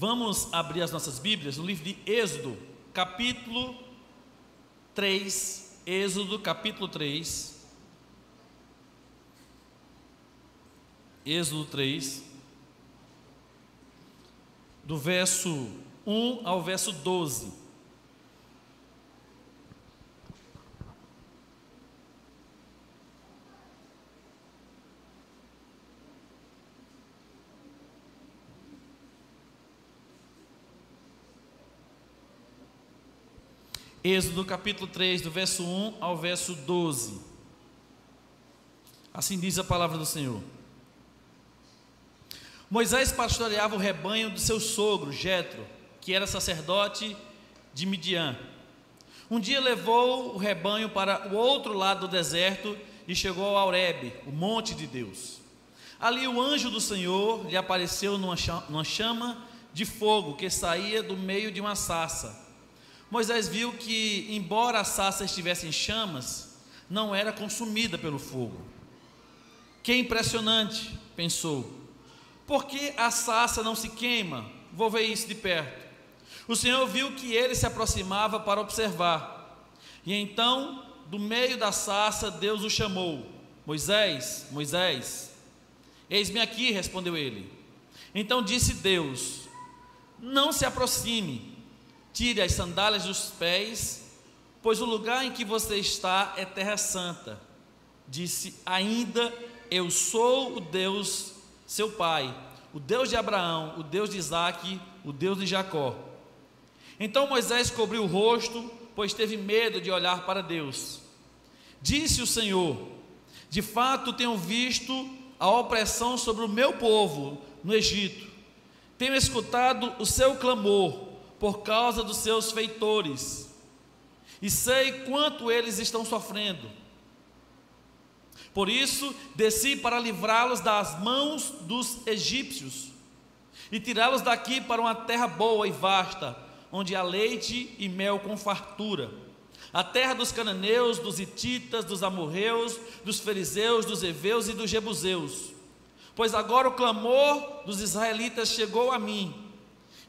Vamos abrir as nossas Bíblias no livro de Êxodo, capítulo 3. Êxodo, capítulo 3. Êxodo 3, do verso 1 ao verso 12. Êxodo capítulo 3, do verso 1 ao verso 12. Assim diz a palavra do Senhor. Moisés pastoreava o rebanho do seu sogro, Jetro, que era sacerdote de Midian. Um dia levou o rebanho para o outro lado do deserto e chegou a Horebe, o monte de Deus. Ali o anjo do Senhor lhe apareceu numa chama de fogo que saía do meio de uma sarça. Moisés viu que, embora a sarça estivesse em chamas, não era consumida pelo fogo. Que impressionante, pensou. Por que a sarça não se queima? Vou ver isso de perto. O Senhor viu que ele se aproximava para observar. E então, do meio da sarça, Deus o chamou. Moisés, Moisés. Eis-me aqui, respondeu ele. Então disse Deus: não se aproxime. Tire as sandálias dos pés, pois o lugar em que você está é terra santa. Disse ainda: eu sou o Deus, seu pai, o Deus de Abraão, o Deus de Isaque, o Deus de Jacó. Então Moisés cobriu o rosto, pois teve medo de olhar para Deus. Disse o Senhor: de fato tenho visto a opressão sobre o meu povo no Egito. Tenho escutado o seu clamor por causa dos seus feitores, e sei quanto eles estão sofrendo. Por isso desci para livrá-los das mãos dos egípcios e tirá-los daqui para uma terra boa e vasta, onde há leite e mel com fartura, a terra dos cananeus, dos hititas, dos amorreus, dos fariseus, dos heveus e dos jebuseus. Pois agora o clamor dos israelitas chegou a mim,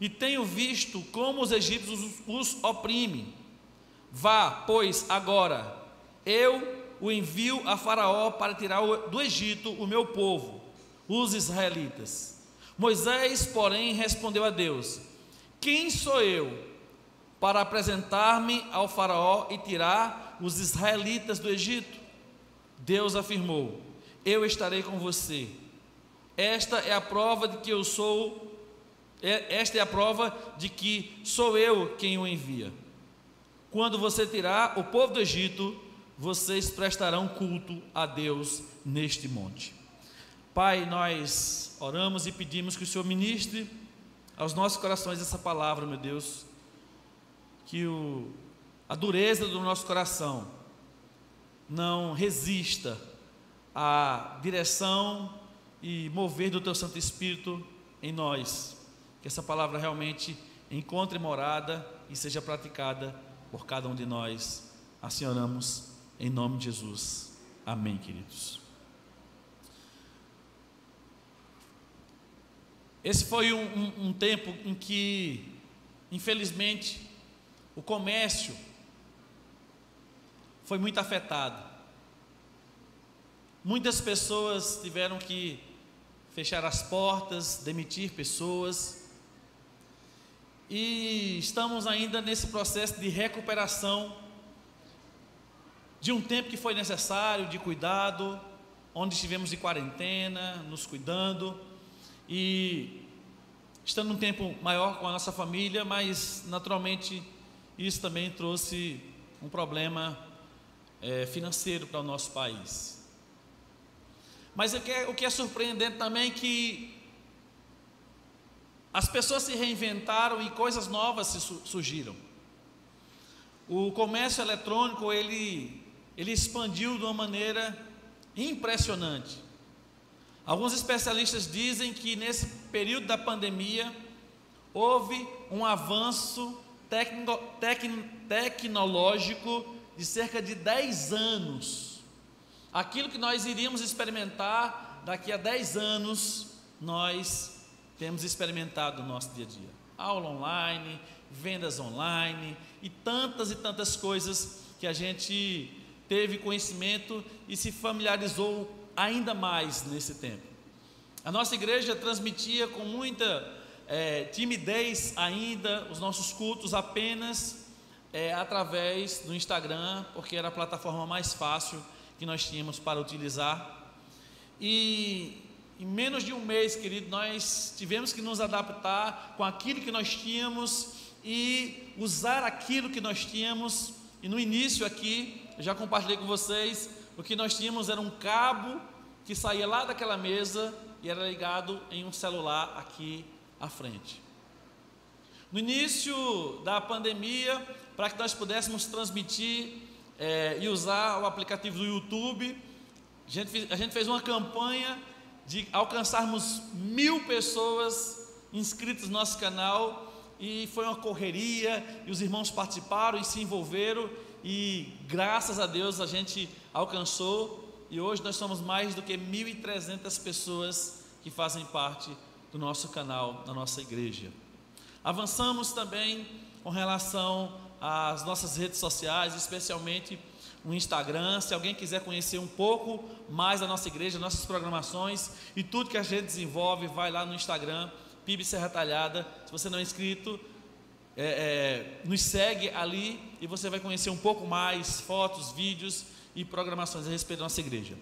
e tenho visto como os egípcios os oprimem. Vá, pois, agora, eu o envio a Faraó para tirar do Egito o meu povo, os israelitas. Moisés, porém, respondeu a Deus: quem sou eu para apresentar-me ao Faraó e tirar os israelitas do Egito? Deus afirmou: eu estarei com você. Esta é a prova de que sou eu quem o envia. Quando você tirar o povo do Egito, vocês prestarão culto a Deus neste monte. Pai, nós oramos e pedimos que o Senhor ministre aos nossos corações essa palavra, meu Deus, que a dureza do nosso coração não resista à direção e mover do Teu Santo Espírito em nós, que essa palavra realmente encontre morada e seja praticada por cada um de nós. Assim oramos em nome de Jesus. Amém, queridos. Esse foi um tempo em que, infelizmente, o comércio foi muito afetado. Muitas pessoas tiveram que fechar as portas, demitir pessoas, e estamos ainda nesse processo de recuperação de um tempo que foi necessário, de cuidado, onde estivemos de quarentena, nos cuidando, e estando um tempo maior com a nossa família, mas naturalmente isso também trouxe um problema financeiro para o nosso país. Mas o que é surpreendente também é que as pessoas se reinventaram e coisas novas surgiram. O comércio eletrônico, ele expandiu de uma maneira impressionante. Alguns especialistas dizem que nesse período da pandemia houve um avanço tecnológico de cerca de 10 anos. Aquilo que nós iríamos experimentar daqui a 10 anos, nós temos experimentado no nosso dia a dia. Aula online, vendas online e tantas coisas que a gente teve conhecimento e se familiarizou ainda mais nesse tempo. A nossa igreja transmitia com muita timidez ainda os nossos cultos apenas através do Instagram, porque era a plataforma mais fácil que nós tínhamos para utilizar. E em menos de um mês, querido, nós tivemos que nos adaptar com aquilo que nós tínhamos e usar aquilo que nós tínhamos. E no início aqui, eu já compartilhei com vocês, o que nós tínhamos era um cabo que saía lá daquela mesa e era ligado em um celular aqui à frente. No início da pandemia, para que nós pudéssemos transmitir e usar o aplicativo do YouTube, a gente fez uma campanha de alcançarmos 1000 pessoas inscritas no nosso canal, e foi uma correria, e os irmãos participaram e se envolveram, e graças a Deus a gente alcançou, e hoje nós somos mais do que 1.300 pessoas que fazem parte do nosso canal, da nossa igreja. Avançamos também com relação às nossas redes sociais, especialmente no Instagram. Se alguém quiser conhecer um pouco mais da nossa igreja, nossas programações e tudo que a gente desenvolve, vai lá no Instagram, PIB Serra Talhada. Se você não é inscrito, nos segue ali e você vai conhecer um pouco mais, fotos, vídeos e programações a respeito da nossa igreja.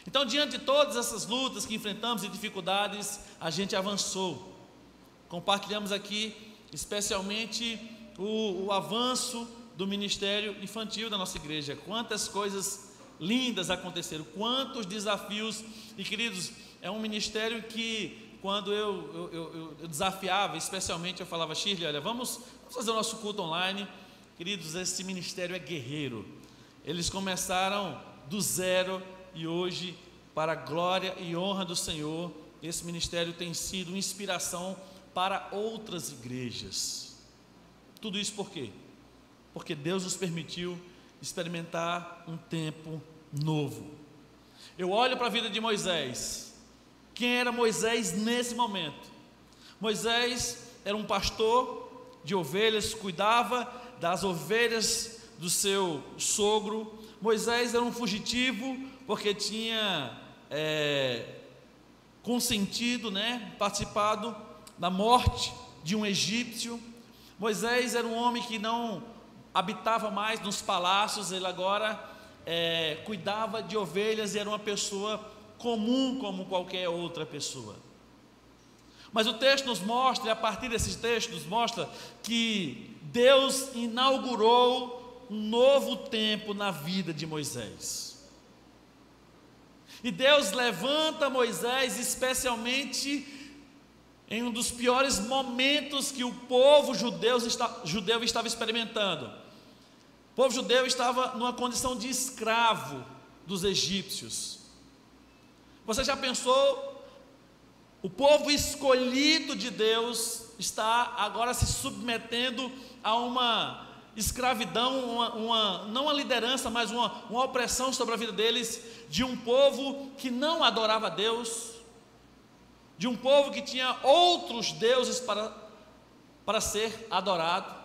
Então, diante de todas essas lutas que enfrentamos e dificuldades, a gente avançou. Compartilhamos aqui especialmente o avanço do ministério infantil da nossa igreja. Quantas coisas lindas aconteceram, quantos desafios. E queridos, é um ministério que quando eu desafiava, especialmente eu falava: Shirley, olha, vamos fazer o nosso culto online. Queridos, esse ministério é guerreiro. Eles começaram do zero e hoje, para a glória e honra do Senhor, esse ministério tem sido uma inspiração para outras igrejas. Tudo isso por quê? Porque Deus nos permitiu experimentar um tempo novo. Eu olho para a vida de Moisés. Quem era Moisés nesse momento? Moisés era um pastor de ovelhas, cuidava das ovelhas do seu sogro. Moisés era um fugitivo, porque tinha consentido, participado da morte de um egípcio. Moisés era um homem que não habitava mais nos palácios, ele agora cuidava de ovelhas e era uma pessoa comum como qualquer outra pessoa. Mas o texto nos mostra, e a partir desses textos nos mostra que Deus inaugurou um novo tempo na vida de Moisés. E Deus levanta Moisés especialmente em um dos piores momentos que o povo judeu estava experimentando. O povo judeu estava numa condição de escravo dos egípcios. Você já pensou? O povo escolhido de Deus está agora se submetendo a uma escravidão, não uma liderança, mas uma opressão sobre a vida deles, de um povo que não adorava a Deus, de um povo que tinha outros deuses para ser adorado,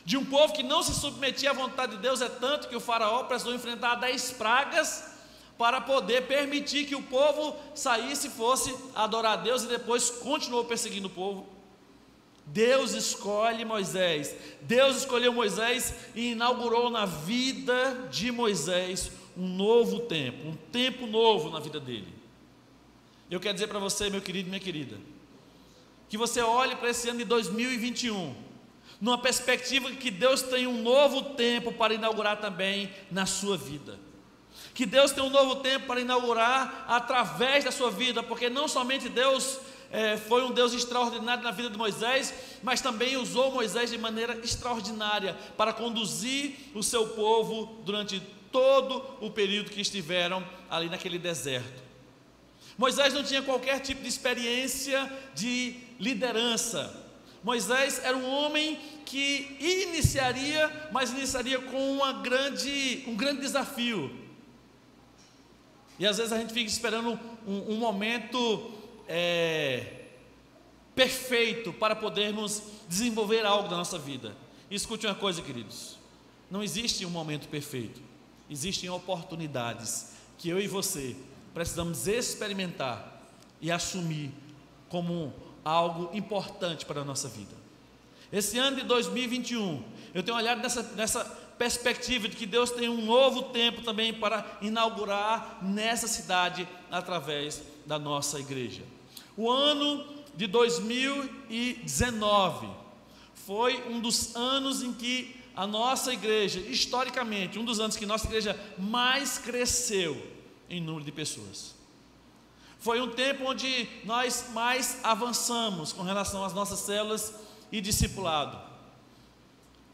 de um povo que não se submetia à vontade de Deus. É tanto que o faraó precisou enfrentar 10 pragas para poder permitir que o povo saísse e fosse adorar a Deus, e depois continuou perseguindo o povo. Deus escolhe Moisés. Deus escolheu Moisés e inaugurou na vida de Moisés um novo tempo, um tempo novo na vida dele. Eu quero dizer para você, meu querido e minha querida, que você olhe para esse ano de 2021, numa perspectiva que Deus tem um novo tempo para inaugurar também na sua vida. Que Deus tem um novo tempo para inaugurar através da sua vida, porque não somente Deus foi um Deus extraordinário na vida de Moisés, mas também usou Moisés de maneira extraordinária para conduzir o seu povo durante todo o período que estiveram ali naquele deserto. Moisés não tinha qualquer tipo de experiência de liderança. Moisés era um homem que iniciaria com um grande desafio. E às vezes a gente fica esperando um momento perfeito para podermos desenvolver algo na nossa vida. E escute uma coisa, queridos, não existe um momento perfeito, existem oportunidades que eu e você precisamos experimentar e assumir como algo importante para a nossa vida. Esse ano de 2021, eu tenho olhado nessa perspectiva de que Deus tem um novo tempo também para inaugurar nessa cidade através da nossa igreja. O ano de 2019 foi um dos anos em que a nossa igreja, historicamente, um dos anos que nossa igreja mais cresceu em número de pessoas. Foi um tempo onde nós mais avançamos com relação às nossas células e discipulado.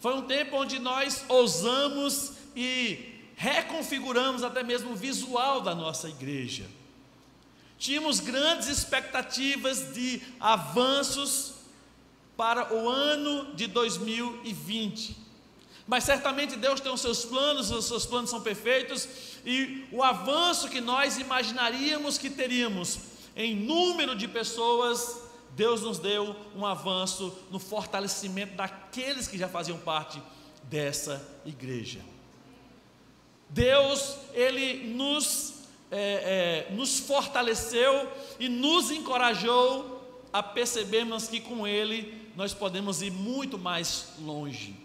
Foi um tempo onde nós ousamos e reconfiguramos até mesmo o visual da nossa igreja. Tínhamos grandes expectativas de avanços para o ano de 2020. Mas certamente Deus tem os seus planos são perfeitos, e o avanço que nós imaginaríamos que teríamos em número de pessoas, Deus nos deu um avanço no fortalecimento daqueles que já faziam parte dessa igreja. Deus, Ele nos fortaleceu e nos encorajou a percebermos que com Ele nós podemos ir muito mais longe.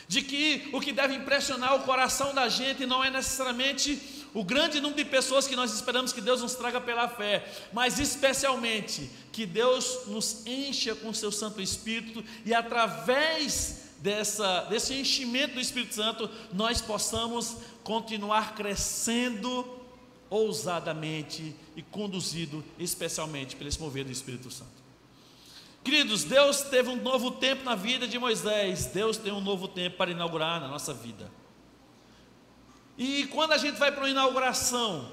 De que o que deve impressionar o coração da gente não é necessariamente o grande número de pessoas que nós esperamos que Deus nos traga pela fé, mas especialmente que Deus nos encha com o seu Santo Espírito, e através desse enchimento do Espírito Santo nós possamos continuar crescendo ousadamente e conduzido especialmente pelo esse mover do Espírito Santo. Queridos, Deus teve um novo tempo na vida de Moisés, Deus tem um novo tempo para inaugurar na nossa vida. E quando a gente vai para uma inauguração,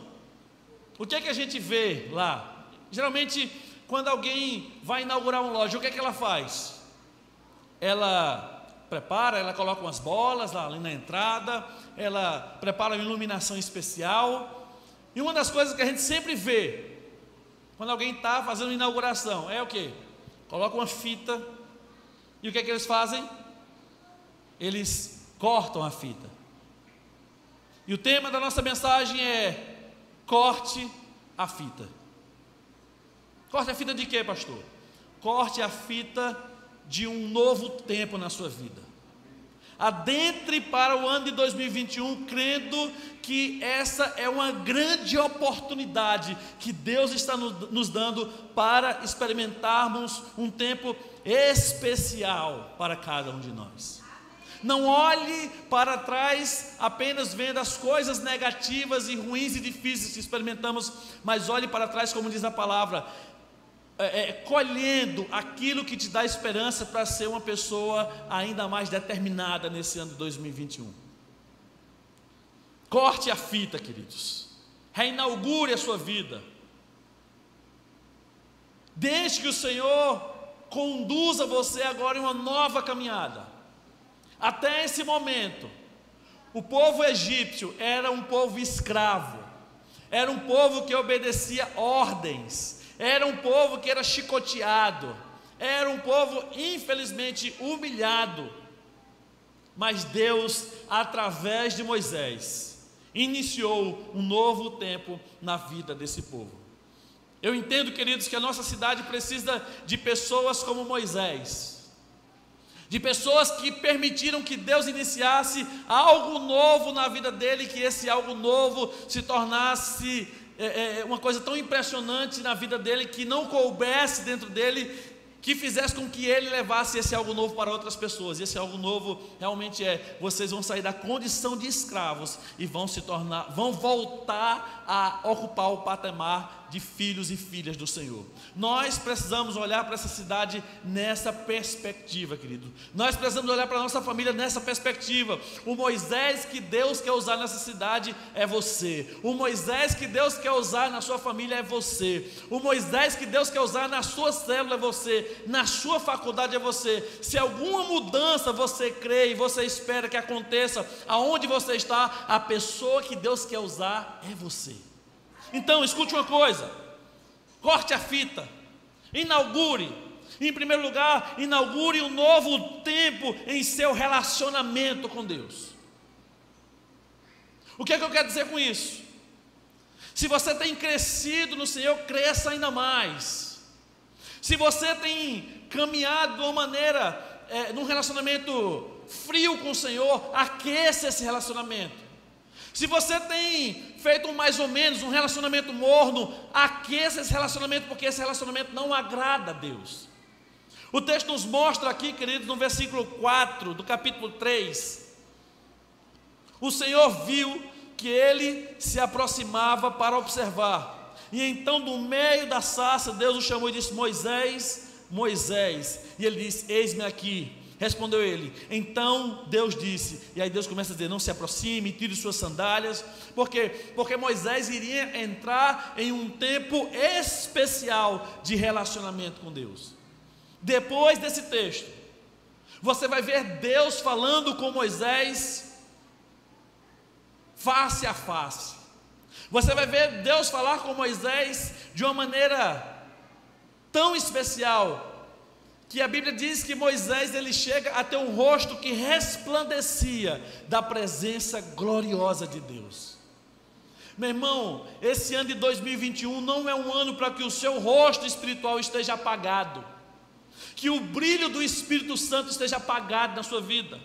o que é que a gente vê lá? Geralmente, quando alguém vai inaugurar uma loja, o que é que ela faz? Ela prepara, ela coloca umas bolas lá ali na entrada, ela prepara uma iluminação especial. E uma das coisas que a gente sempre vê quando alguém está fazendo uma inauguração é o quê? Coloca uma fita, e o que é que eles fazem? Eles cortam a fita. E o tema da nossa mensagem é: corte a fita. Corte a fita de quê, pastor? Corte a fita de um novo tempo na sua vida. Adentre para o ano de 2021 crendo que essa é uma grande oportunidade que Deus está nos dando para experimentarmos um tempo especial para cada um de nós. Não olhe para trás apenas vendo as coisas negativas e ruins e difíceis que experimentamos, mas olhe para trás, como diz a palavra, colhendo aquilo que te dá esperança para ser uma pessoa ainda mais determinada nesse ano de 2021. Corte a fita, queridos. Reinaugure a sua vida. Deixe que o Senhor conduza você agora em uma nova caminhada. Até esse momento, o povo egípcio era um povo escravo, era um povo que obedecia ordens, era um povo que era chicoteado, era um povo infelizmente humilhado. Mas Deus, através de Moisés, iniciou um novo tempo na vida desse povo. Eu entendo, queridos, que a nossa cidade precisa de pessoas como Moisés, de pessoas que permitiram que Deus iniciasse algo novo na vida dele, que esse algo novo se tornasse uma coisa tão impressionante na vida dele, que não coubesse dentro dele, que fizesse com que ele levasse esse algo novo para outras pessoas. E esse algo novo realmente vocês vão sair da condição de escravos e vão voltar a ocupar o patamar de filhos e filhas do Senhor. Nós precisamos olhar para essa cidade nessa perspectiva, querido. Nós precisamos olhar para a nossa família nessa perspectiva. O Moisés que Deus quer usar nessa cidade é você. O Moisés que Deus quer usar na sua família é você. O Moisés que Deus quer usar na sua célula é você. Na sua faculdade é você. Se alguma mudança você crê e você espera que aconteça aonde você está, a pessoa que Deus quer usar é você. Então escute uma coisa: corte a fita, inaugure, Em primeiro lugar, inaugure um novo tempo em seu relacionamento com Deus. O que é que eu quero dizer com isso? Se você tem crescido no Senhor, cresça ainda mais. Se você tem caminhado de uma maneira, num relacionamento frio com o Senhor, aqueça esse relacionamento. Se você tem feito um mais ou menos, um relacionamento morno, aqueça esse relacionamento, porque esse relacionamento não agrada a Deus. O texto nos mostra aqui, queridos, no versículo 4 do capítulo 3, o Senhor viu que ele se aproximava para observar, e então do meio da sarça, Deus o chamou e disse: Moisés, Moisés, e ele disse: eis-me aqui. Respondeu ele. Então Deus disse, e aí Deus começa a dizer: não se aproxime, tire suas sandálias. Por quê? Porque Moisés iria entrar em um tempo especial de relacionamento com Deus. Depois desse texto, você vai ver Deus falando com Moisés face a face. Você vai ver Deus falar com Moisés de uma maneira tão especial, que a Bíblia diz que Moisés, ele chega a ter um rosto que resplandecia da presença gloriosa de Deus. Meu irmão, esse ano de 2021 não é um ano para que o seu rosto espiritual esteja apagado, que o brilho do Espírito Santo esteja apagado na sua vida.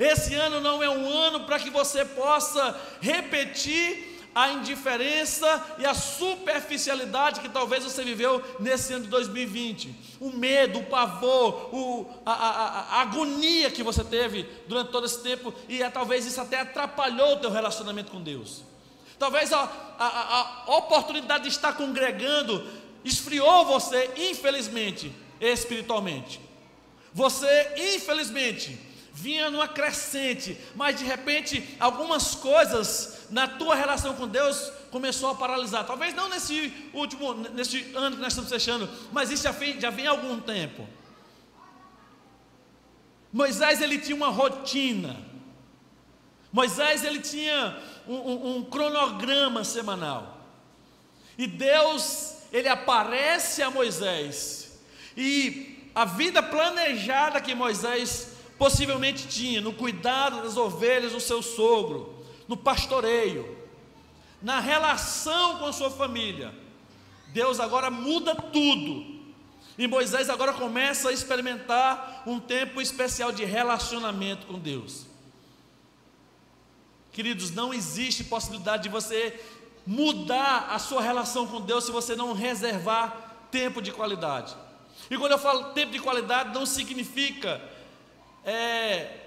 Esse ano não é um ano para que você possa repetir a indiferença e a superficialidade que talvez você viveu nesse ano de 2020, o medo, o pavor, a agonia que você teve durante todo esse tempo, e talvez isso até atrapalhou o teu relacionamento com Deus. Talvez a oportunidade de estar congregando esfriou você, infelizmente, espiritualmente. Você, infelizmente, vinha numa crescente, mas de repente algumas coisas na tua relação com Deus começou a paralisar. Talvez não nesse ano que nós estamos fechando, mas isso já vem há algum tempo. Moisés, ele tinha uma rotina. Moisés, ele tinha um cronograma semanal. E Deus, ele aparece a Moisés, e a vida planejada que Moisés possivelmente tinha, no cuidado das ovelhas do seu sogro, no pastoreio, na relação com a sua família, Deus agora muda tudo, e Moisés agora começa a experimentar um tempo especial de relacionamento com Deus. Queridos, não existe possibilidade de você mudar a sua relação com Deus se você não reservar tempo de qualidade. E quando eu falo tempo de qualidade, não significa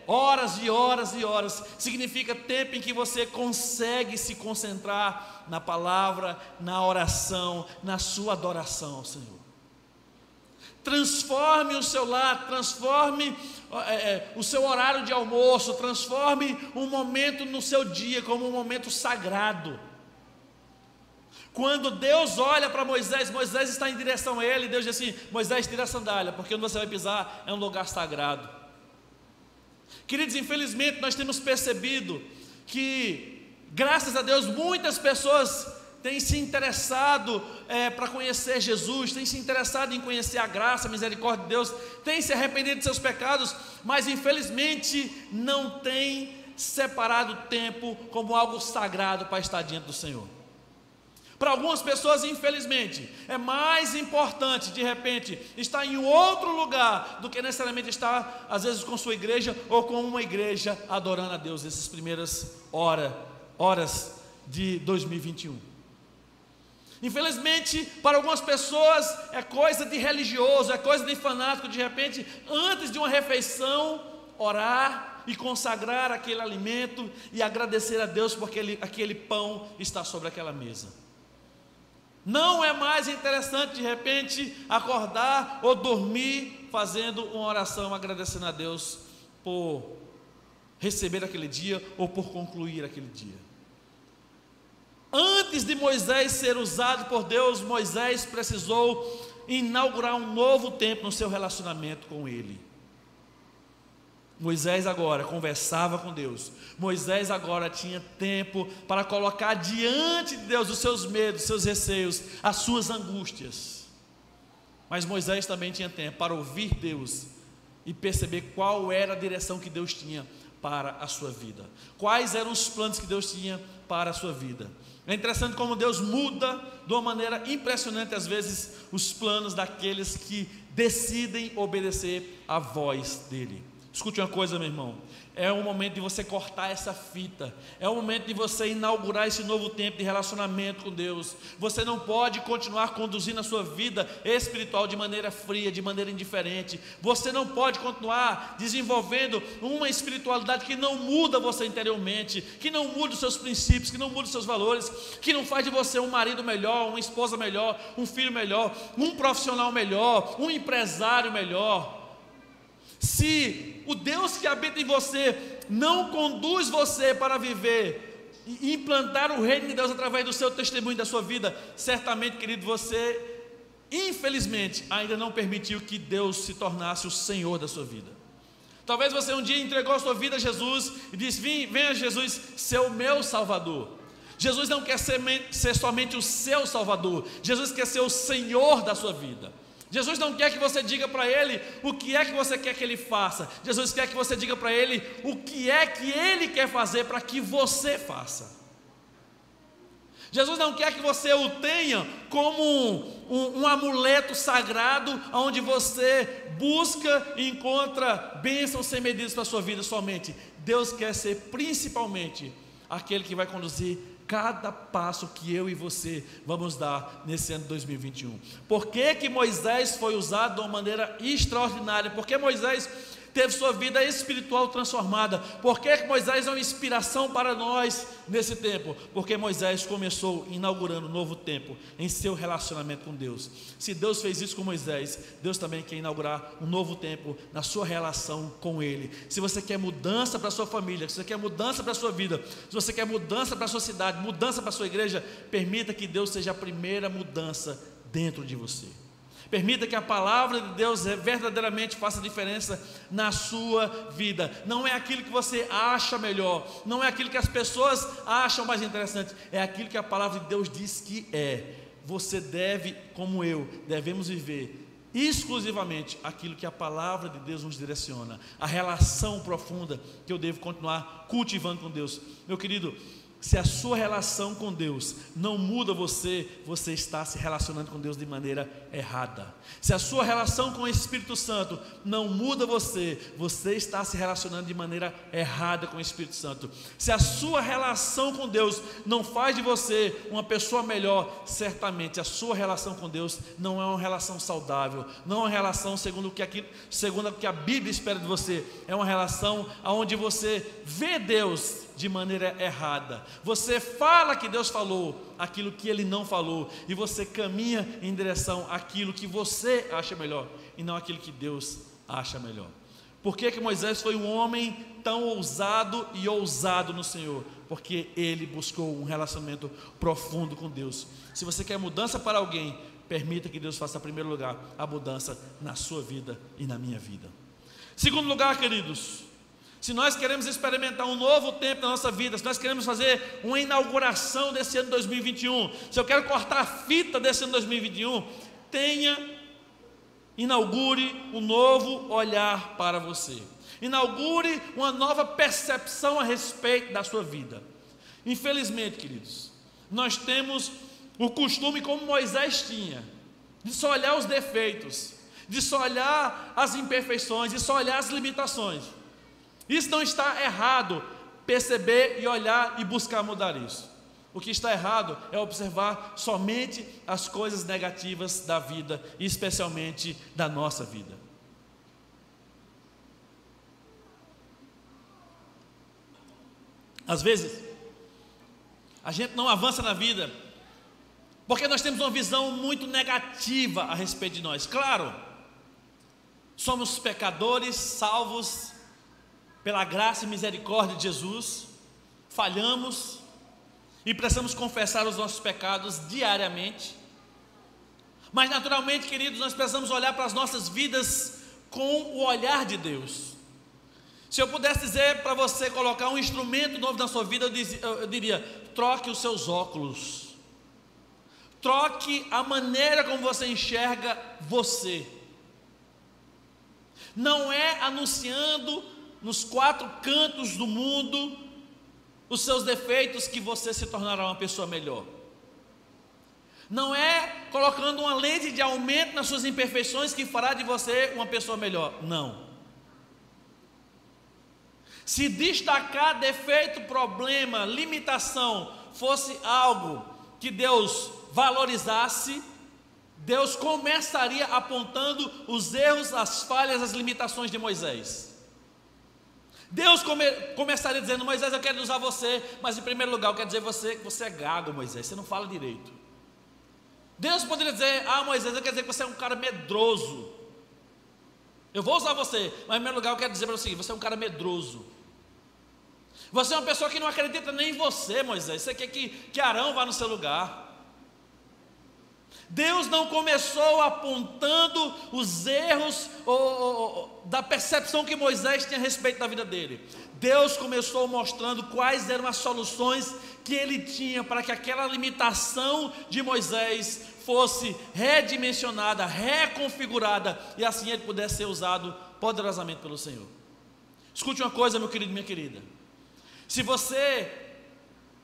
horas e horas e horas, significa tempo em que você consegue se concentrar na palavra, na oração, na sua adoração ao Senhor. Transforme o seu lar, transforme o seu horário de almoço, transforme um momento no seu dia como um momento sagrado. Quando Deus olha para Moisés, Moisés está em direção a ele, e Deus diz assim: Moisés, tira a sandália, porque onde você vai pisar é um lugar sagrado. Queridos, infelizmente nós temos percebido que, graças a Deus, muitas pessoas têm se interessado para conhecer Jesus, têm se interessado em conhecer a graça, a misericórdia de Deus, têm se arrependido de seus pecados, mas infelizmente não têm separado tempo como algo sagrado para estar diante do Senhor. Para algumas pessoas, infelizmente, é mais importante, de repente, estar em outro lugar do que necessariamente estar, às vezes, com sua igreja ou com uma igreja adorando a Deus nessas primeiras horas de 2021. Infelizmente, para algumas pessoas é coisa de religioso, é coisa de fanático, de repente, antes de uma refeição, orar e consagrar aquele alimento e agradecer a Deus porque aquele pão está sobre aquela mesa. Não é mais interessante, de repente, acordar ou dormir fazendo uma oração, agradecendo a Deus por receber aquele dia ou por concluir aquele dia. Antes de Moisés ser usado por Deus, Moisés precisou inaugurar um novo tempo no seu relacionamento com Ele. Moisés agora conversava com Deus. Moisés agora tinha tempo para colocar diante de Deus os seus medos, os seus receios, as suas angústias. Mas Moisés também tinha tempo para ouvir Deus e perceber qual era a direção que Deus tinha para a sua vida, quais eram os planos que Deus tinha para a sua vida. É interessante como Deus muda de uma maneira impressionante às vezes os planos daqueles que decidem obedecer à voz dele. Escute uma coisa, meu irmão, é o momento de você cortar essa fita, é o momento de você inaugurar esse novo tempo de relacionamento com Deus. Você não pode continuar conduzindo a sua vida espiritual de maneira fria, de maneira indiferente. Você não pode continuar desenvolvendo uma espiritualidade que não muda você interiormente, que não muda os seus princípios, que não muda os seus valores, que não faz de você um marido melhor, uma esposa melhor, um filho melhor, um profissional melhor, um empresário melhor. Se o Deus que habita em você não conduz você para viver e implantar o reino de Deus através do seu testemunho, da sua vida, certamente, querido, você, infelizmente, ainda não permitiu que Deus se tornasse o Senhor da sua vida. Talvez você um dia entregou a sua vida a Jesus e disse: venha Jesus ser o meu Salvador. Jesus não quer ser somente o seu Salvador, Jesus quer ser o Senhor da sua vida. Jesus não quer que você diga para Ele o que é que você quer que Ele faça. Jesus quer que você diga para Ele o que é que Ele quer fazer para que você faça. Jesus não quer que você o tenha como um amuleto sagrado, onde você busca e encontra bênçãos sem medidas para a sua vida somente. Deus quer ser principalmente aquele que vai conduzir cada passo que eu e você vamos dar nesse ano de 2021. Por que Moisés foi usado de uma maneira extraordinária? Porque Moisés teve sua vida espiritual transformada. Por que Moisés é uma inspiração para nós nesse tempo? Porque Moisés começou inaugurando um novo tempo em seu relacionamento com Deus. Se Deus fez isso com Moisés, Deus também quer inaugurar um novo tempo na sua relação com Ele. Se você quer mudança para a sua família, se você quer mudança para a sua vida, se você quer mudança para a sua cidade, mudança para a sua igreja, permita que Deus seja a primeira mudança dentro de você. Permita que a palavra de Deus verdadeiramente faça diferença na sua vida. Não é aquilo que você acha melhor, não é aquilo que as pessoas acham mais interessante, é aquilo que a palavra de Deus diz que é. Você deve, como eu, devemos viver exclusivamente aquilo que a palavra de Deus nos direciona, a relação profunda que eu devo continuar cultivando com Deus. Meu querido, se a sua relação com Deus não muda você, você está se relacionando com Deus de maneira errada. Se a sua relação com o Espírito Santo não muda você, você está se relacionando de maneira errada com o Espírito Santo. Se a sua relação com Deus não faz de você uma pessoa melhor, certamente a sua relação com Deus não é uma relação saudável, não é uma relação segundo o que a Bíblia espera de você. É uma relação onde você vê Deus de maneira errada. Você fala que Deus falou aquilo que Ele não falou, e você caminha em direção àquilo que você acha melhor e não aquilo que Deus acha melhor. Por que Moisés foi um homem tão ousado e ousado no Senhor? Porque ele buscou um relacionamento profundo com Deus. Se você quer mudança para alguém, permita que Deus faça em primeiro lugar a mudança na sua vida e na minha vida. Segundo lugar, queridos, se nós queremos experimentar um novo tempo na nossa vida, se nós queremos fazer uma inauguração desse ano 2021, se eu quero cortar a fita desse ano 2021, inaugure um novo olhar para você. Inaugure uma nova percepção a respeito da sua vida. Infelizmente, queridos, nós temos o costume, como Moisés tinha, de só olhar os defeitos, de só olhar as imperfeições, de só olhar as limitações. Isso não está errado, perceber e olhar e buscar mudar isso. O que está errado é observar somente as coisas negativas da vida, e especialmente da nossa vida. Às vezes, a gente não avança na vida porque nós temos uma visão muito negativa a respeito de nós. Claro, somos pecadores, salvos pela graça e misericórdia de Jesus, falhamos e precisamos confessar os nossos pecados diariamente. Mas naturalmente, queridos, nós precisamos olhar para as nossas vidas com o olhar de Deus. Se eu pudesse dizer para você colocar um instrumento novo na sua vida, eu diria: troque os seus óculos. Troque a maneira como você enxerga você. Não é anunciando nos 4 cantos do mundo os seus defeitos que você se tornará uma pessoa melhor. Não é colocando uma lente de aumento nas suas imperfeições que fará de você uma pessoa melhor. Não. Se destacar defeito, problema, limitação fosse algo que Deus valorizasse, Deus começaria apontando os erros, as falhas, as limitações de Moisés. Deus começaria dizendo: Moisés, eu quero usar você, mas em primeiro lugar eu quero dizer que você é gago, Moisés, você não fala direito. Deus poderia dizer: ah, Moisés, eu quero dizer que você é um cara medroso. Eu vou usar você, mas em primeiro lugar eu quero dizer para você: você é um cara medroso. Você é uma pessoa que não acredita nem em você, Moisés. Você quer que Arão vá no seu lugar. Deus não começou apontando os erros da percepção que Moisés tinha a respeito da vida dele. Deus começou mostrando quais eram as soluções que ele tinha para que aquela limitação de Moisés fosse redimensionada, reconfigurada, e assim ele pudesse ser usado poderosamente pelo Senhor. Escute uma coisa, meu querido, minha querida. Se você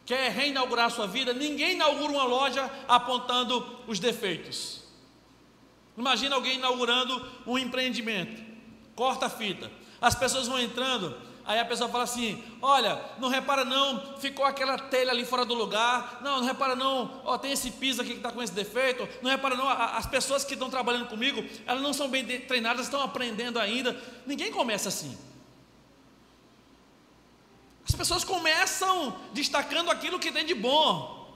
quer reinaugurar a sua vida, ninguém inaugura uma loja apontando os defeitos. Imagina alguém inaugurando um empreendimento, corta a fita, as pessoas vão entrando, aí a pessoa fala assim: olha, não repara não, ficou aquela telha ali fora do lugar, não repara não, ó, tem esse piso aqui que está com esse defeito, não repara não, as pessoas que estão trabalhando comigo, elas não são bem treinadas, estão aprendendo ainda. Ninguém começa assim. As pessoas começam destacando aquilo que tem de bom,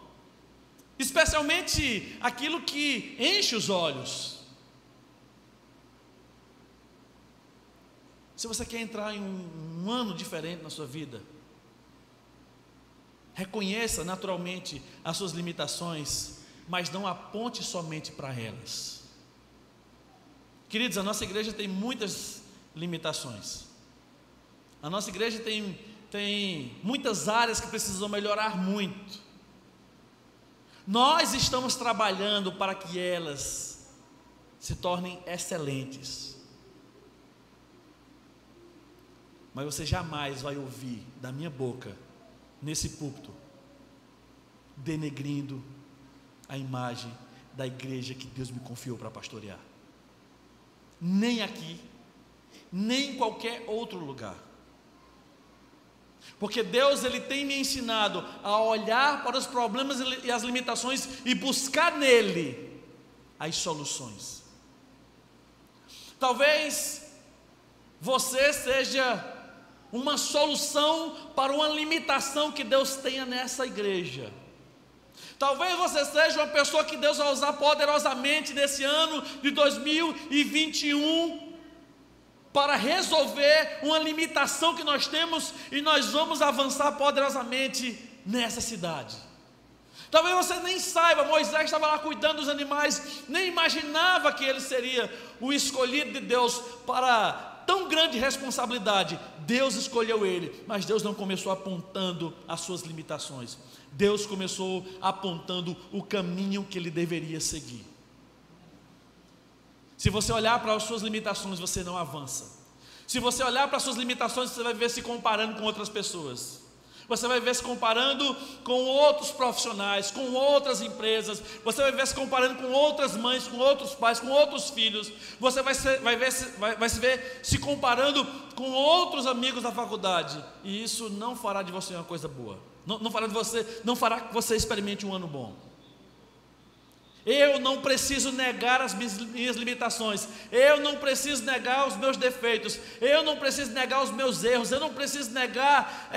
especialmente aquilo que enche os olhos. Se você quer entrar em um ano diferente na sua vida, reconheça naturalmente as suas limitações, mas não aponte somente para elas. Queridos, a nossa igreja tem muitas limitações. A nossa igreja tem muitas áreas que precisam melhorar muito. Nós estamos trabalhando para que elas se tornem excelentes. Mas você jamais vai ouvir da minha boca, nesse púlpito, denegrindo a imagem da igreja que Deus me confiou para pastorear. Nem aqui, nem em qualquer outro lugar. Porque Deus, Ele tem me ensinado a olhar para os problemas e as limitações e buscar nele as soluções. Talvez você seja uma solução para uma limitação que Deus tenha nessa igreja. Talvez você seja uma pessoa que Deus vai usar poderosamente nesse ano de 2021 para resolver uma limitação que nós temos, e nós vamos avançar poderosamente nessa cidade. Talvez você nem saiba, Moisés estava lá cuidando dos animais, nem imaginava que ele seria o escolhido de Deus para tão grande responsabilidade. Deus escolheu ele, mas Deus não começou apontando as suas limitações. Deus começou apontando o caminho que ele deveria seguir. Se você olhar para as suas limitações, você não avança. Se você olhar para as suas limitações, você vai ver se comparando com outras pessoas. Você vai ver se comparando com outros profissionais, com outras empresas. Você vai ver se comparando com outras mães, com outros pais, com outros filhos. Você vai se ver se comparando com outros amigos da faculdade. E isso não fará de você uma coisa boa. Não fará que você experimente um ano bom. Eu não preciso negar as minhas limitações, eu não preciso negar os meus defeitos, eu não preciso negar os meus erros, eu não preciso negar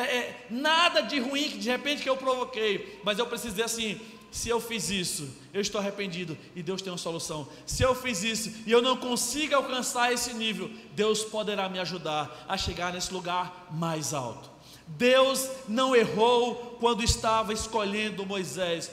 nada de ruim que de repente que eu provoquei, mas eu preciso dizer assim: se eu fiz isso, eu estou arrependido e Deus tem uma solução. Se eu fiz isso e eu não consigo alcançar esse nível, Deus poderá me ajudar a chegar nesse lugar mais alto. Deus não errou quando estava escolhendo Moisés.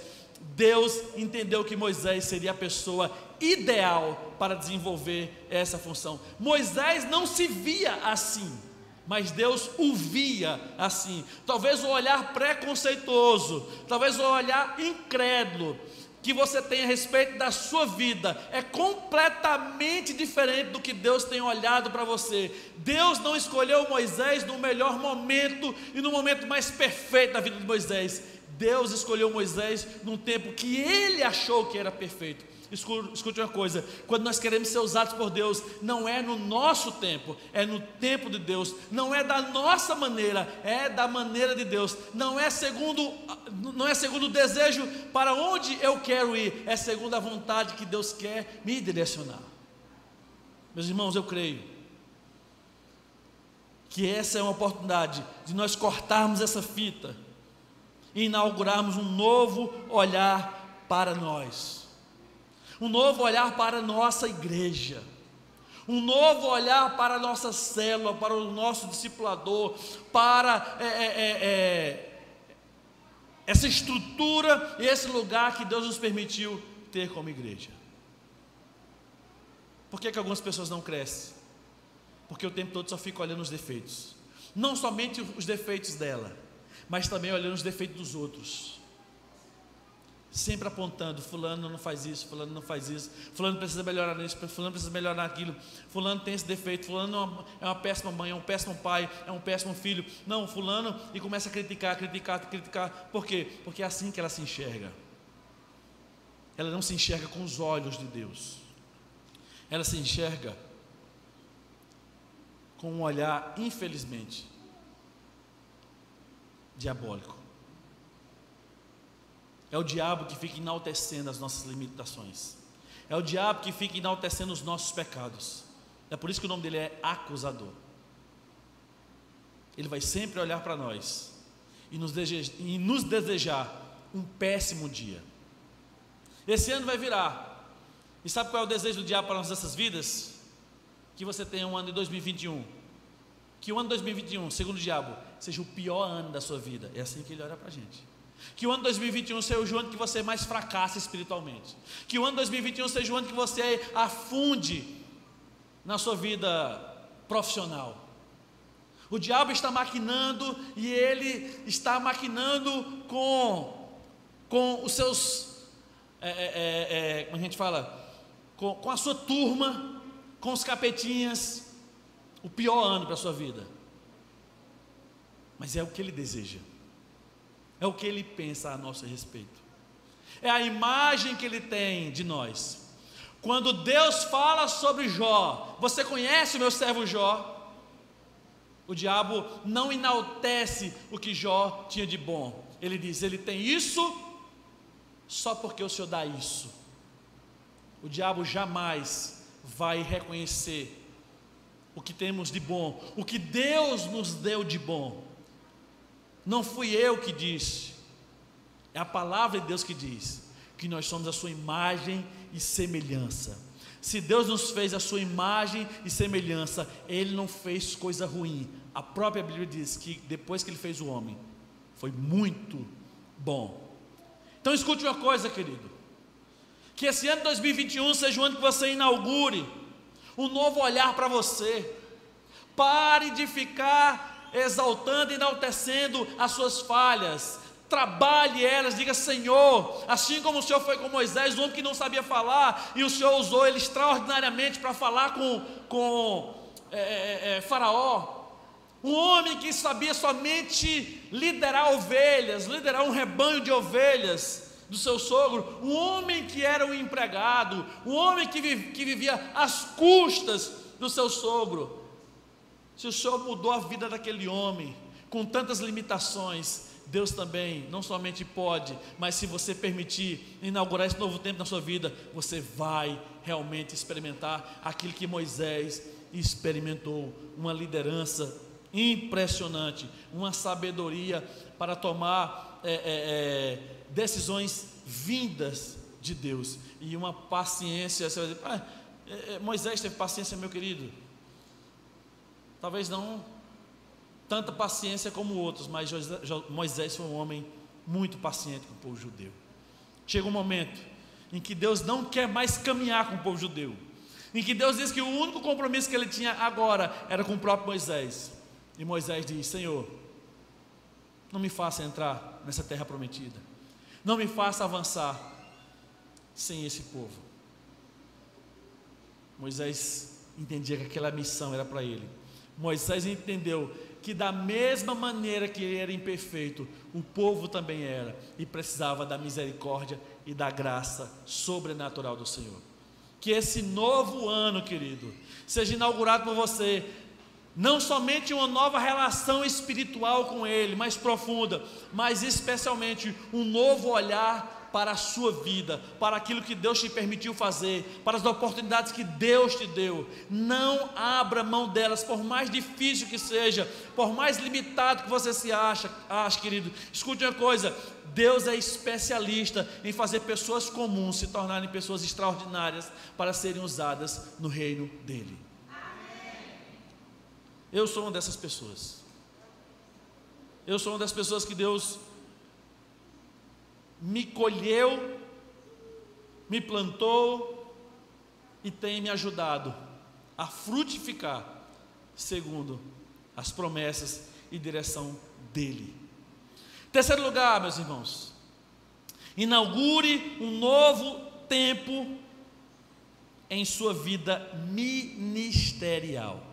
Deus entendeu que Moisés seria a pessoa ideal para desenvolver essa função. Moisés não se via assim, mas Deus o via assim. Talvez o olhar preconceituoso, talvez o olhar incrédulo, que você tem a respeito da sua vida é completamente diferente do que Deus tem olhado para você. Deus não escolheu Moisés no melhor momento e no momento mais perfeito da vida de Moisés. Deus escolheu Moisés num tempo que ele achou que era perfeito. Escute uma coisa: quando nós queremos ser usados por Deus, não é no nosso tempo, é no tempo de Deus. Não é da nossa maneira, é da maneira de Deus. Não é segundo o desejo para onde eu quero ir, é segundo a vontade que Deus quer me direcionar. Meus irmãos, eu creio que essa é uma oportunidade de nós cortarmos essa fita e inaugurarmos um novo olhar para nós, um novo olhar para a nossa igreja, um novo olhar para a nossa célula, para o nosso discipulador, para essa estrutura e esse lugar que Deus nos permitiu ter como igreja. Por que algumas pessoas não crescem? Porque o tempo todo só fica olhando os defeitos, não somente os defeitos dela, mas também olhando os defeitos dos outros, sempre apontando: fulano não faz isso, fulano não faz isso, fulano precisa melhorar nisso, fulano precisa melhorar naquilo, fulano tem esse defeito, fulano é uma péssima mãe, é um péssimo pai, é um péssimo filho, não, fulano, e começa a criticar. Por quê? Porque é assim que ela se enxerga. Ela não se enxerga com os olhos de Deus, ela se enxerga com um olhar, infelizmente, diabólico. É o diabo que fica enaltecendo as nossas limitações, é o diabo que fica enaltecendo os nossos pecados. É por isso que o nome dele é acusador. Ele vai sempre olhar para nós e nos desejar um péssimo dia. Esse ano vai virar, e sabe qual é o desejo do diabo para as nossas vidas? Que você tenha um ano de 2021, que o ano de 2021, segundo o diabo, seja o pior ano da sua vida. É assim que ele olha para a gente. Que o ano de 2021 seja o ano que você mais fracassa espiritualmente, que o ano de 2021 seja o ano que você afunde na sua vida profissional. O diabo está maquinando, e ele está maquinando com os seus, como a gente fala, com a sua turma, com os capetinhas, o pior ano para a sua vida. Mas é o que ele deseja, é o que ele pensa a nosso respeito, é a imagem que ele tem de nós. Quando Deus fala sobre Jó, você conhece o meu servo Jó? O diabo não enaltece o que Jó tinha de bom. Ele diz: ele tem isso só porque o Senhor dá isso. O diabo jamais vai reconhecer o que temos de bom, o que Deus nos deu de bom. Não fui eu que disse, é a palavra de Deus que diz que nós somos a sua imagem e semelhança. Se Deus nos fez a sua imagem e semelhança, Ele não fez coisa ruim. A própria Bíblia diz que depois que Ele fez o homem, foi muito bom. Então escute uma coisa, querido: que esse ano de 2021 seja o ano que você inaugure um novo olhar para você. Pare de ficar exaltando e enaltecendo as suas falhas. Trabalhe elas, diga: Senhor, assim como o Senhor foi com Moisés, um homem que não sabia falar, e o Senhor usou ele extraordinariamente para falar com Faraó, um homem que sabia somente liderar ovelhas, liderar um rebanho de ovelhas do seu sogro, um homem que era um empregado, um homem que vivia às custas do seu sogro. Se o Senhor mudou a vida daquele homem com tantas limitações, Deus também não somente pode, mas se você permitir inaugurar esse novo tempo na sua vida, você vai realmente experimentar aquilo que Moisés experimentou: uma liderança impressionante, uma sabedoria para tomar decisões vindas de Deus, e uma paciência. Você vai dizer: Moisés teve paciência, meu querido. Talvez não tanta paciência como outros, mas Moisés foi um homem muito paciente com o povo judeu. Chega um momento em que Deus não quer mais caminhar com o povo judeu, em que Deus diz que o único compromisso que ele tinha agora era com o próprio Moisés. E Moisés diz: Senhor, não me faça entrar nessa terra prometida, não me faça avançar, sem esse povo. Moisés entendia que aquela missão era para ele. Moisés entendeu que da mesma maneira que ele era imperfeito, o povo também era, e precisava da misericórdia e da graça sobrenatural do Senhor. Que esse novo ano, querido, seja inaugurado por você, não somente uma nova relação espiritual com Ele, mais profunda, mas especialmente um novo olhar para a sua vida, para aquilo que Deus te permitiu fazer, para as oportunidades que Deus te deu. Não abra mão delas, por mais difícil que seja, por mais limitado que você se ache, querido. Escute uma coisa: Deus é especialista em fazer pessoas comuns se tornarem pessoas extraordinárias para serem usadas no reino dEle. Eu sou uma dessas pessoas. Eu sou uma das pessoas que Deus me colheu, me plantou e tem me ajudado a frutificar segundo as promessas e direção dEle. Terceiro lugar, meus irmãos, inaugure um novo tempo em sua vida ministerial.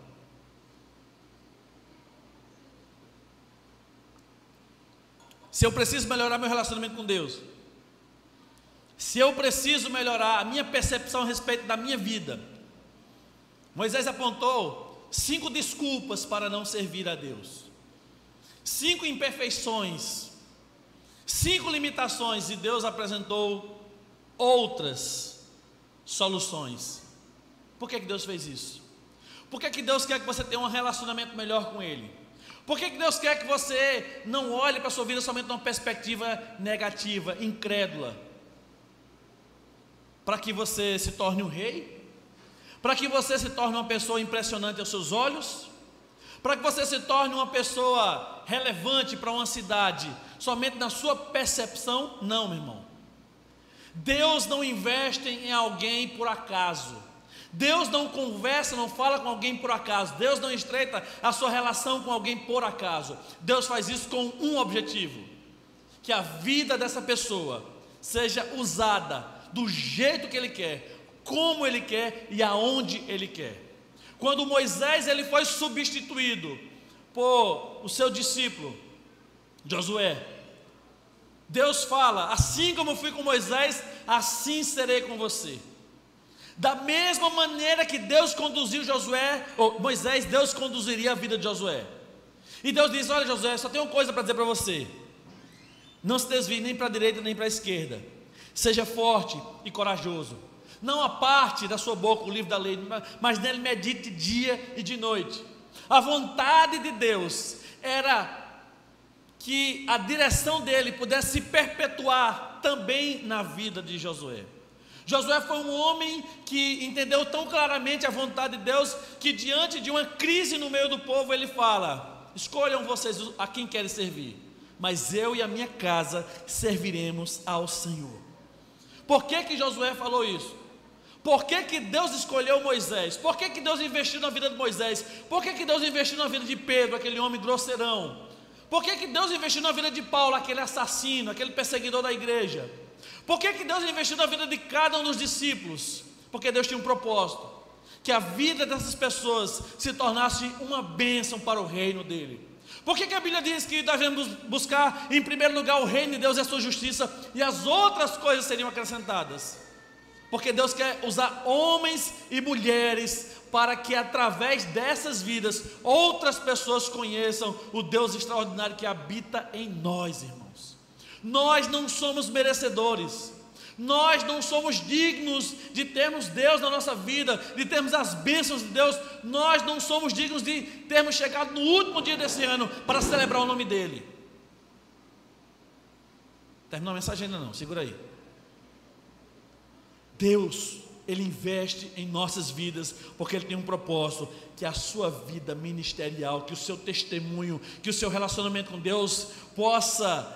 Se eu preciso melhorar meu relacionamento com Deus, se eu preciso melhorar a minha percepção a respeito da minha vida, Moisés apontou 5 desculpas para não servir a Deus, 5 imperfeições, 5 limitações, e Deus apresentou outras soluções. Por que Deus fez isso? Por que Deus quer que você tenha um relacionamento melhor com Ele? Por que Deus quer que você não olhe para a sua vida somente numa perspectiva negativa, incrédula? Para que você se torne um rei? Para que você se torne uma pessoa impressionante aos seus olhos? Para que você se torne uma pessoa relevante para uma cidade, somente na sua percepção? Não, meu irmão. Deus não investe em alguém por acaso. Deus não conversa, não fala com alguém por acaso. Deus não estreita a sua relação com alguém por acaso. Deus faz isso com um objetivo: que a vida dessa pessoa seja usada do jeito que Ele quer, como Ele quer e aonde Ele quer. Quando Moisés ele foi substituído por o seu discípulo Josué, Deus fala: assim como eu fui com Moisés, assim serei com você. Da mesma maneira que Deus conduziu Moisés, Deus conduziria a vida de Josué. E Deus diz: olha, Josué, só tenho uma coisa para dizer para você: não se desvie nem para a direita nem para a esquerda. Seja forte e corajoso. Não aparte da sua boca o livro da lei, mas nele medite dia e de noite. A vontade de Deus era que a direção dele pudesse se perpetuar também na vida de Josué. Josué foi um homem que entendeu tão claramente a vontade de Deus, que diante de uma crise no meio do povo, ele fala: escolham vocês a quem querem servir, mas eu e a minha casa serviremos ao Senhor. Por que Josué falou isso? Por que Deus escolheu Moisés? Por que Deus investiu na vida de Moisés? Por que Deus investiu na vida de Pedro, aquele homem grosseirão? Por que Deus investiu na vida de Paulo, aquele assassino, aquele perseguidor da igreja? Por que Deus investiu na vida de cada um dos discípulos? Porque Deus tinha um propósito: que a vida dessas pessoas se tornasse uma bênção para o reino dele. Por que a Bíblia diz que devemos buscar em primeiro lugar o reino de Deus e a sua justiça, e as outras coisas seriam acrescentadas? Porque Deus quer usar homens e mulheres para que através dessas vidas outras pessoas conheçam o Deus extraordinário que habita em nós, irmãos. Nós não somos merecedores, nós não somos dignos de termos Deus na nossa vida, de termos as bênçãos de Deus. Nós não somos dignos de termos chegado no último dia desse ano para celebrar o nome dEle. Terminou a mensagem ainda não, segura aí. Deus, Ele investe em nossas vidas, porque Ele tem um propósito: que a sua vida ministerial, que o seu testemunho, que o seu relacionamento com Deus possa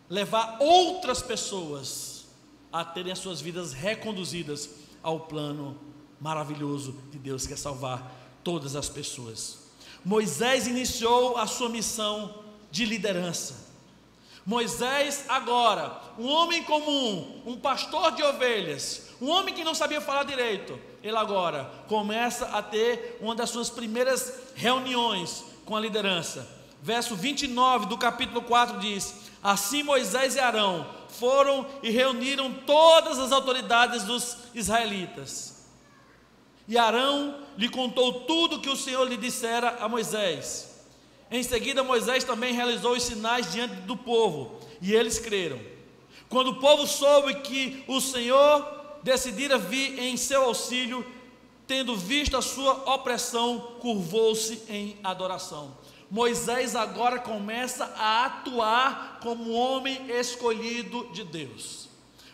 levar outras pessoas a terem as suas vidas reconduzidas ao plano maravilhoso de Deus, que é salvar todas as pessoas. Moisés iniciou a sua missão de liderança. Moisés agora, um homem comum, um pastor de ovelhas, um homem que não sabia falar direito, ele agora começa a ter uma das suas primeiras reuniões com a liderança. Verso 29 do capítulo 4 diz: assim Moisés e Arão foram e reuniram todas as autoridades dos israelitas. E Arão lhe contou tudo que o Senhor lhe dissera a Moisés. Em seguida Moisés também realizou os sinais diante do povo, e eles creram. Quando o povo soube que o Senhor decidira vir em seu auxílio, tendo visto a sua opressão, curvou-se em adoração. Moisés agora começa a atuar como homem escolhido de Deus.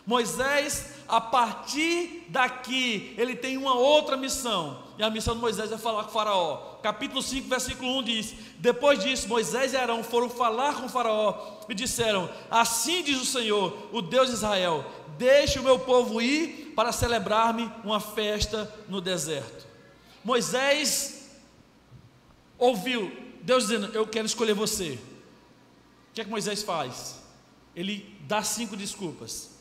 Moisés, a partir daqui, ele tem uma outra missão, e a missão de Moisés é falar com o faraó. Capítulo 5, versículo 1 diz: depois disso, Moisés e Arão foram falar com o faraó e disseram: assim diz o Senhor, o Deus de Israel, deixe o meu povo ir para celebrar-me uma festa no deserto. Moisés ouviu Deus dizendo: eu quero escolher você. O que é que Moisés faz? Ele dá 5 desculpas.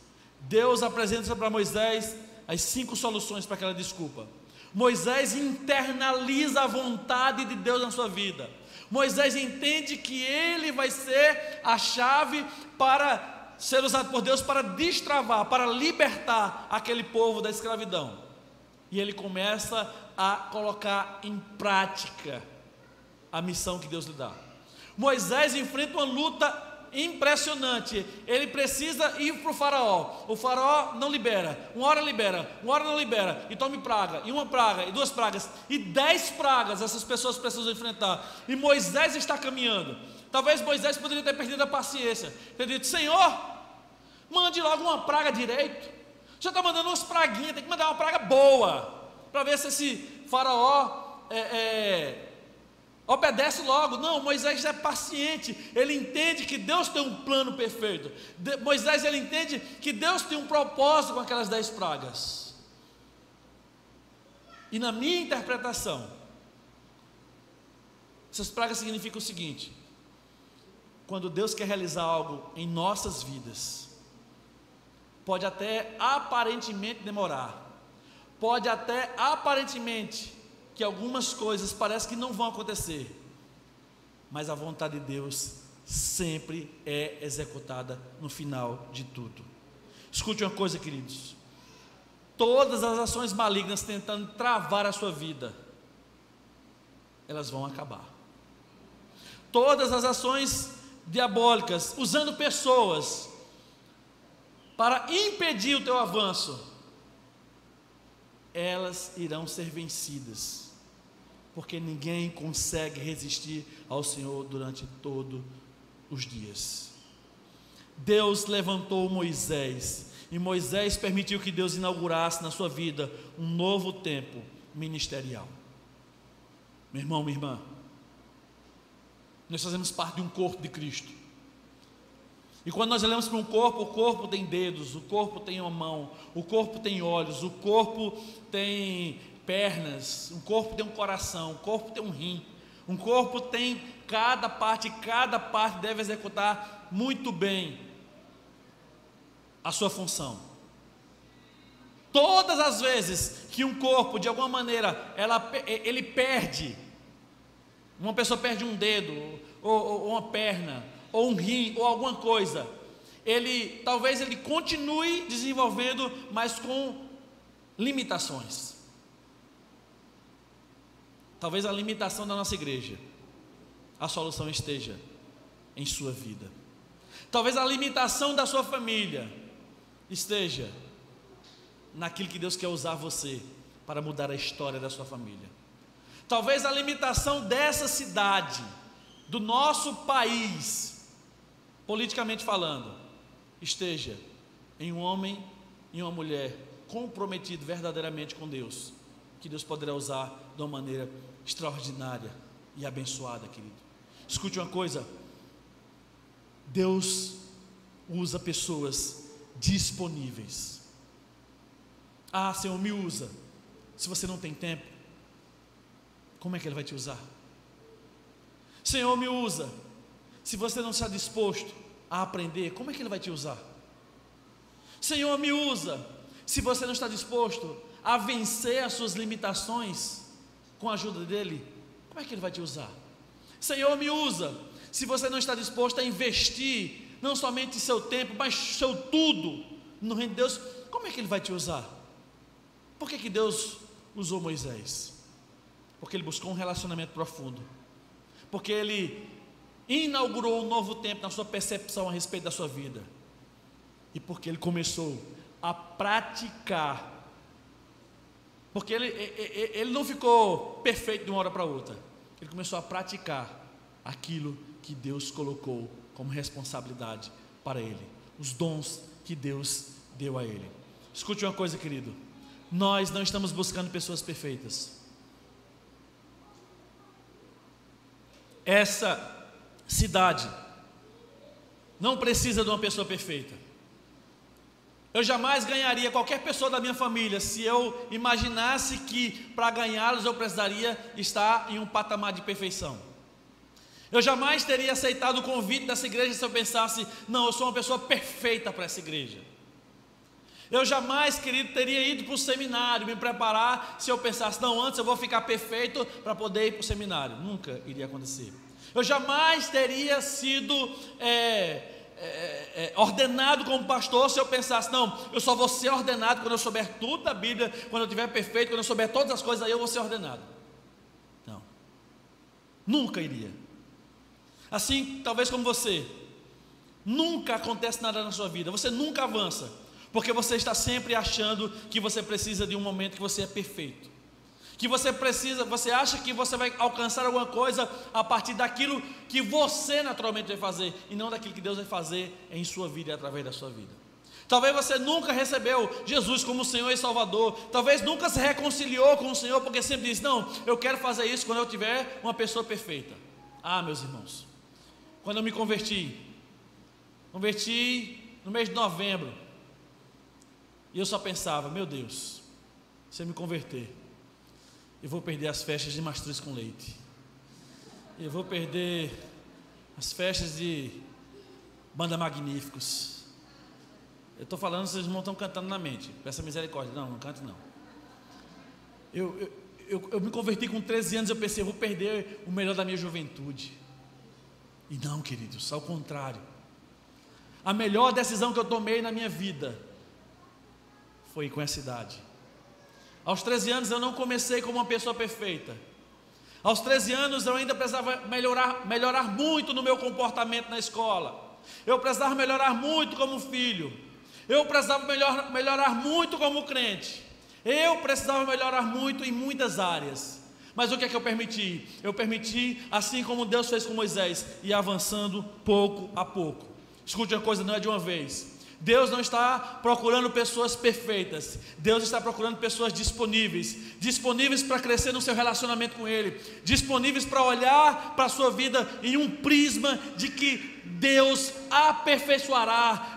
Deus apresenta para Moisés as 5 soluções para aquela desculpa. Moisés internaliza a vontade de Deus na sua vida. Moisés entende que ele vai ser a chave para ser usado por Deus para destravar, para libertar aquele povo da escravidão. E ele começa a colocar em prática a missão que Deus lhe dá. Moisés enfrenta uma luta impressionante. Ele precisa ir para o faraó. O faraó não libera. Uma hora não libera. E tome praga, e uma praga, e 2 pragas, e 10 pragas essas pessoas precisam enfrentar. E Moisés está caminhando. Talvez Moisés poderia ter perdido a paciência, ter dito: Senhor, mande logo uma praga direito. Já está mandando umas praguinhas, tem que mandar uma praga boa, para ver se esse faraó obedece logo. Não, Moisés é paciente. Ele entende que Deus tem um plano perfeito. Moisés, ele entende que Deus tem um propósito com aquelas 10 pragas. E na minha interpretação, essas pragas significam o seguinte: quando Deus quer realizar algo em nossas vidas, pode até aparentemente demorar, pode até aparentemente que algumas coisas parecem que não vão acontecer, mas a vontade de Deus sempre é executada no final de tudo. Escute uma coisa, queridos: todas as ações malignas tentando travar a sua vida, elas vão acabar. Todas as ações diabólicas, usando pessoas para impedir o teu avanço, elas irão ser vencidas, porque ninguém consegue resistir ao Senhor durante todos os dias. Deus levantou Moisés, e Moisés permitiu que Deus inaugurasse na sua vida um novo tempo ministerial. Meu irmão, minha irmã, nós fazemos parte de um corpo de Cristo. E quando nós olhamos para um corpo, o corpo tem dedos, o corpo tem uma mão, o corpo tem olhos, o corpo tem pernas, um corpo tem um coração, um corpo tem um rim, um corpo tem cada parte deve executar muito bem a sua função. Todas as vezes que um corpo, de alguma maneira, ele perde, uma pessoa perde um dedo, ou uma perna, ou um rim, ou alguma coisa, talvez ele continue desenvolvendo, mas com limitações. Talvez a limitação da nossa igreja, a solução esteja em sua vida. Talvez a limitação da sua família esteja naquilo que Deus quer usar você para mudar a história da sua família. Talvez a limitação dessa cidade, do nosso país, politicamente falando, esteja em um homem e uma mulher comprometido verdadeiramente com Deus, que Deus poderá usar de uma maneira extraordinária e abençoada, querido. Escute uma coisa: Deus usa pessoas disponíveis. Ah, Senhor, me usa. Se você não tem tempo, como é que Ele vai te usar? Senhor, me usa. Se você não está disposto, a aprender, como é que Ele vai te usar? Senhor, me usa. Se você não está disposto a vencer as suas limitações com a ajuda dEle, como é que Ele vai te usar? Senhor, me usa. Se você não está disposto a investir, não somente seu tempo, mas seu tudo no reino de Deus, como é que Ele vai te usar? Por que Deus usou Moisés? Porque Ele buscou um relacionamento profundo, porque Ele inaugurou um novo tempo na sua percepção a respeito da sua vida, e porque Ele começou a praticar, porque ele não ficou perfeito de uma hora para outra, Ele começou a praticar aquilo que Deus colocou como responsabilidade para Ele, os dons que Deus deu a Ele. Escute uma coisa, querido, nós não estamos buscando pessoas perfeitas. Essa cidade não precisa de uma pessoa perfeita. Eu jamais ganharia qualquer pessoa da minha família se eu imaginasse que para ganhá-los eu precisaria estar em um patamar de perfeição. Eu jamais teria aceitado o convite dessa igreja se eu pensasse, não, eu sou uma pessoa perfeita para essa igreja. Eu jamais, querido, teria ido para o seminário, me preparar, se eu pensasse, não, antes eu vou ficar perfeito para poder ir para o seminário. Nunca iria acontecer. Eu jamais teria sido ordenado como pastor se eu pensasse, não, eu só vou ser ordenado quando eu souber tudo da Bíblia, quando eu estiver perfeito, quando eu souber todas as coisas, aí eu vou ser ordenado. Não, nunca iria. Assim, talvez como você, nunca acontece nada na sua vida, você nunca avança, porque você está sempre achando que você precisa de um momento que você é perfeito, que você acha que você vai alcançar alguma coisa a partir daquilo que você naturalmente vai fazer, e não daquilo que Deus vai fazer em sua vida e através da sua vida. Talvez você nunca recebeu Jesus como Senhor e Salvador, talvez nunca se reconciliou com o Senhor, porque sempre diz, não, eu quero fazer isso quando eu tiver uma pessoa perfeita. Ah, meus irmãos, quando eu me converti no mês de novembro, e eu só pensava, meu Deus, se eu me converter, eu vou perder as festas de mastruz com leite, eu vou perder as festas de banda magníficos. Eu estou falando, vocês não estão cantando na mente, peça misericórdia, não canto não. Eu me converti com 13 anos, eu pensei, eu vou perder o melhor da minha juventude. E não, queridos, ao contrário, a melhor decisão que eu tomei na minha vida foi com essa idade. Aos 13 anos eu não comecei como uma pessoa perfeita. Aos 13 anos eu ainda precisava melhorar muito no meu comportamento na escola. Eu precisava melhorar muito como filho. Eu precisava melhorar muito como crente. Eu precisava melhorar muito em muitas áreas. Mas o que é que eu permiti? Eu permiti, assim como Deus fez com Moisés, ir avançando pouco a pouco. Escute uma coisa, não é de uma vez. Deus não está procurando pessoas perfeitas, Deus está procurando pessoas disponíveis para crescer no seu relacionamento com Ele, disponíveis para olhar para a sua vida em um prisma de que Deus aperfeiçoará,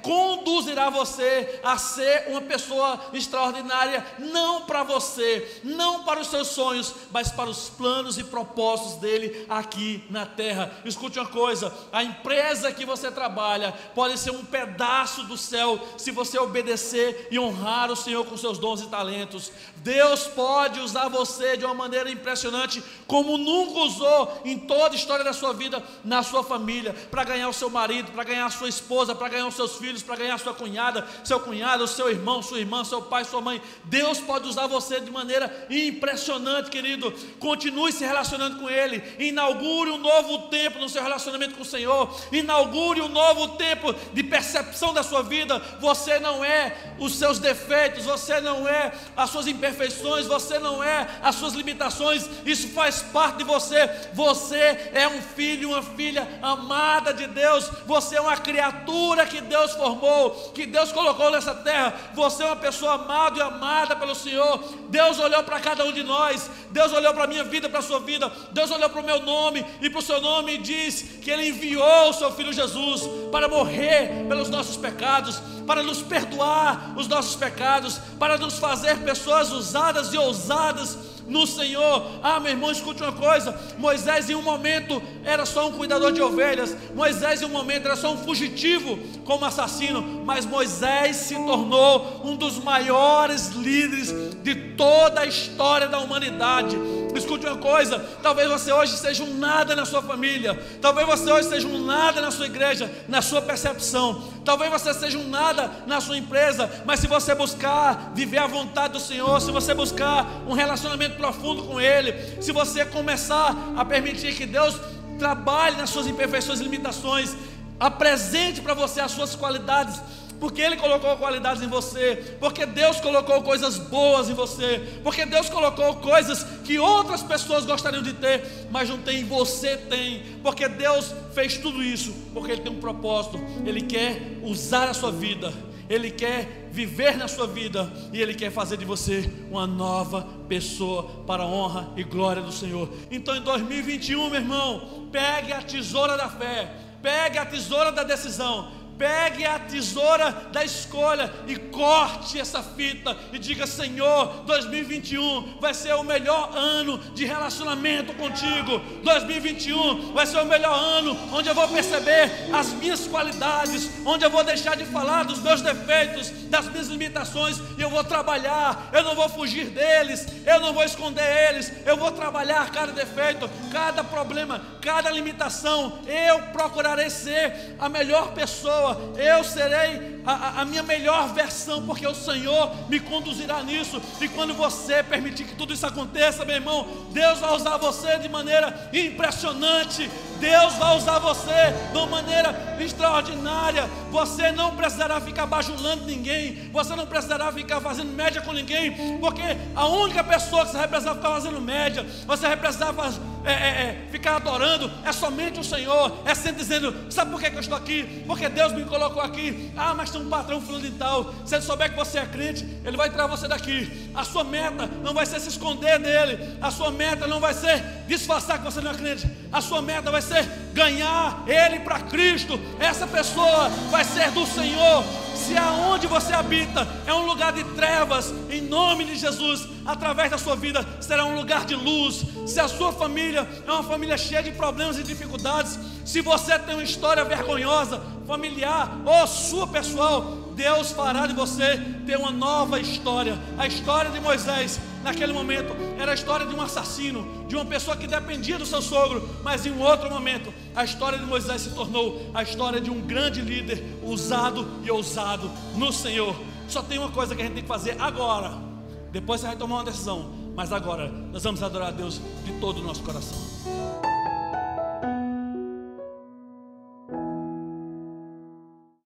conduzirá você a ser uma pessoa extraordinária, não para você, não para os seus sonhos, mas para os planos e propósitos dele aqui na terra. Escute uma coisa, a empresa que você trabalha pode ser um pedaço do céu, se você obedecer e honrar o Senhor com seus dons e talentos. Deus pode usar você de uma maneira impressionante, como nunca usou em toda a história da sua vida, na sua família, para ganhar o seu marido, para ganhar a sua esposa, para ganhar os seus filhos, para ganhar sua cunhada, seu cunhado, seu irmão, sua irmã, seu pai, sua mãe. Deus pode usar você de maneira impressionante, querido. Continue se relacionando com Ele, inaugure um novo tempo no seu relacionamento com o Senhor, inaugure um novo tempo de percepção da sua vida. Você não é os seus defeitos, você não é as suas imperfeições, você não é as suas limitações, isso faz parte de você. Você é um filho, uma filha amada de Deus, você é uma criatura que Deus formou, que Deus colocou nessa terra. Você é uma pessoa amada e amada pelo Senhor. Deus olhou para cada um de nós, Deus olhou para a minha vida, para a sua vida, Deus olhou para o meu nome e para o seu nome e diz que Ele enviou o seu Filho Jesus para morrer pelos nossos pecados, para nos perdoar os nossos pecados, para nos fazer pessoas usadas e ousadas no Senhor. Ah, meu irmão, escute uma coisa: Moisés em um momento era só um cuidador de ovelhas, Moisés em um momento era só um fugitivo como assassino, mas Moisés se tornou um dos maiores líderes de toda a história da humanidade. Escute uma coisa: talvez você hoje seja um nada na sua família, talvez você hoje seja um nada na sua igreja, na sua percepção, talvez você seja um nada na sua empresa, mas se você buscar viver a vontade do Senhor, se você buscar um relacionamento profundo com Ele, se você começar a permitir que Deus trabalhe nas suas imperfeições e limitações, apresente para você as suas qualidades, porque Ele colocou qualidades em você, porque Deus colocou coisas boas em você, porque Deus colocou coisas que outras pessoas gostariam de ter, mas não tem, você tem, porque Deus fez tudo isso, porque Ele tem um propósito. Ele quer usar a sua vida, Ele quer viver na sua vida, e Ele quer fazer de você uma nova pessoa para a honra e glória do Senhor. Então em 2021, meu irmão, pegue a tesoura da fé, pegue a tesoura da decisão, pegue a tesoura da escolha e corte essa fita e diga: Senhor, 2021 vai ser o melhor ano de relacionamento contigo. 2021 vai ser o melhor ano onde eu vou perceber as minhas qualidades, onde eu vou deixar de falar dos meus defeitos, das minhas limitações, e eu vou trabalhar. Eu não vou fugir deles, eu não vou esconder eles, eu vou trabalhar cada defeito, cada problema, cada limitação. Eu procurarei ser a melhor pessoa, eu serei a minha melhor versão, porque o Senhor me conduzirá nisso. E quando você permitir que tudo isso aconteça, meu irmão, Deus vai usar você de maneira impressionante. Deus vai usar você de uma maneira extraordinária. Você não precisará ficar bajulando ninguém, você não precisará ficar fazendo média com ninguém, porque a única pessoa que você vai precisar ficar fazendo média, você vai precisar ficar adorando, é somente o Senhor. É sempre dizendo: sabe por que eu estou aqui? Porque Deus me colocou aqui. Ah, mas tem um patrão fulano de tal. Se ele souber que você é crente, ele vai tirar você daqui. A sua meta não vai ser se esconder dele, a sua meta não vai ser disfarçar que você não é crente, a sua meta vai ser ganhar ele para Cristo. Essa pessoa vai ser do Senhor. Se aonde você habita é um lugar de trevas, em nome de Jesus, através da sua vida será um lugar de luz. Se a sua família é uma família cheia de problemas e dificuldades, se você tem uma história vergonhosa, familiar ou sua pessoal, Deus fará de você ter uma nova história. A história de Moisés naquele momento era a história de um assassino, de uma pessoa que dependia do seu sogro, mas em um outro momento a história de Moisés se tornou a história de um grande líder, usado e ousado no Senhor. Só tem uma coisa que a gente tem que fazer agora, depois você vai tomar uma decisão, mas agora nós vamos adorar a Deus de todo o nosso coração.